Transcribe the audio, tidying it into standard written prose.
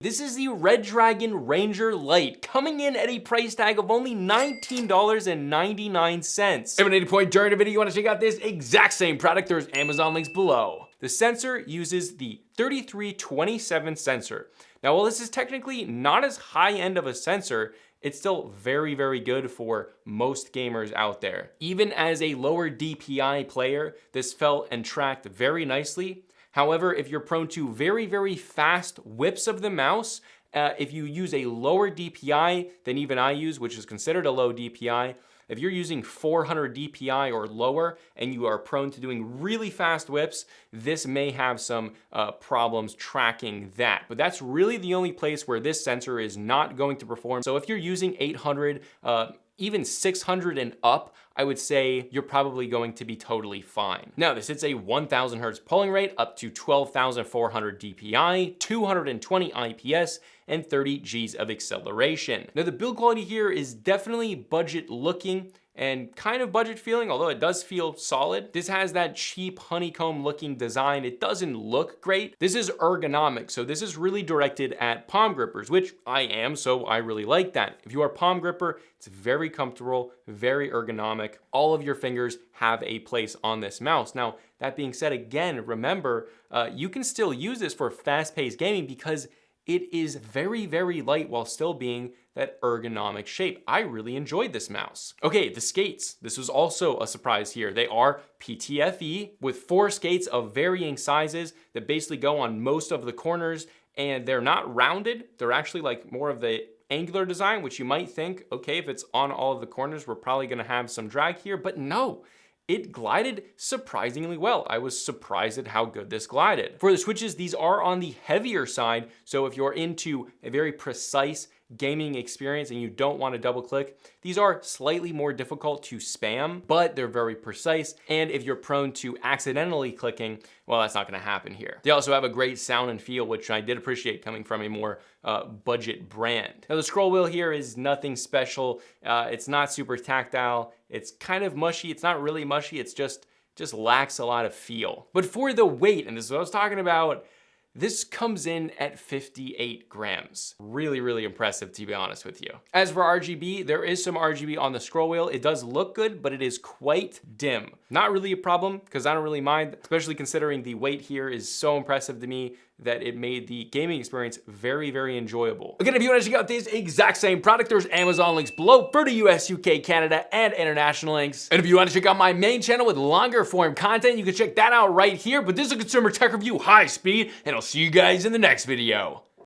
This is the Redragon Ranger Lite, coming in at a price tag of only $19.99. If at any point during the video you want to check out this exact same product, there's Amazon links below. The sensor uses the 3327 sensor. Now, while this is technically not as high end of a sensor, it's still very, very good for most gamers out there. Even as a lower DPI player, this felt and tracked very nicely. However, if you're prone to very, very fast whips of the mouse, if you use a lower DPI than even I use, which is considered a low DPI, if you're using 400 DPI or lower and you are prone to doing really fast whips, this may have some problems tracking that. But that's really the only place where this sensor is not going to perform. So if you're using 800, even 600 and up, I would say you're probably going to be totally fine. Now, this hits a 1000 hertz polling rate up to 12,400 DPI, 220 IPS, and 30 Gs of acceleration. Now, the build quality here is definitely budget looking and kind of budget feeling, although it does feel solid. This has that cheap honeycomb looking design. It doesn't look great. This is ergonomic, so this is really directed at palm grippers, which I am, so I really like that. If you are a palm gripper, it's very comfortable, very ergonomic. All of your fingers have a place on this mouse. Now, that being said, again, remember, you can still use this for fast-paced gaming because it is very, very light while still being that ergonomic shape. I really enjoyed this mouse. Okay, the skates. This was also a surprise here. They are PTFE with 4 skates of varying sizes that basically go on most of the corners, and they're not rounded. They're actually like more of the angular design, which you might think, okay, if it's on all of the corners, we're probably gonna have some drag here, but no. It glided surprisingly well. I was surprised at how good this glided. For the switches, these are on the heavier side, so if you're into a very precise gaming experience and you don't want to double click, these are slightly more difficult to spam, but they're very precise. And if you're prone to accidentally clicking, well, that's not going to happen here. They also have a great sound and feel, which I did appreciate coming from a more budget brand. Now, the scroll wheel here is nothing special. It's not super tactile. It's kind of mushy. It's not really mushy. It's just lacks a lot of feel. But for the weight, and this is what I was talking about, this comes in at 58 grams. Really, really impressive, to be honest with you. As for RGB, there is some RGB on the scroll wheel. It does look good, but it is quite dim. Not really a problem, because I don't really mind, especially considering the weight here is so impressive to me that it made the gaming experience very, very enjoyable. Again, if you want to check out this exact same product, there's Amazon links below for the US, UK, Canada, and international links. And if you want to check out my main channel with longer form content, you can check that out right here. But this is a consumer tech review, high speed, and I'll see you guys in the next video.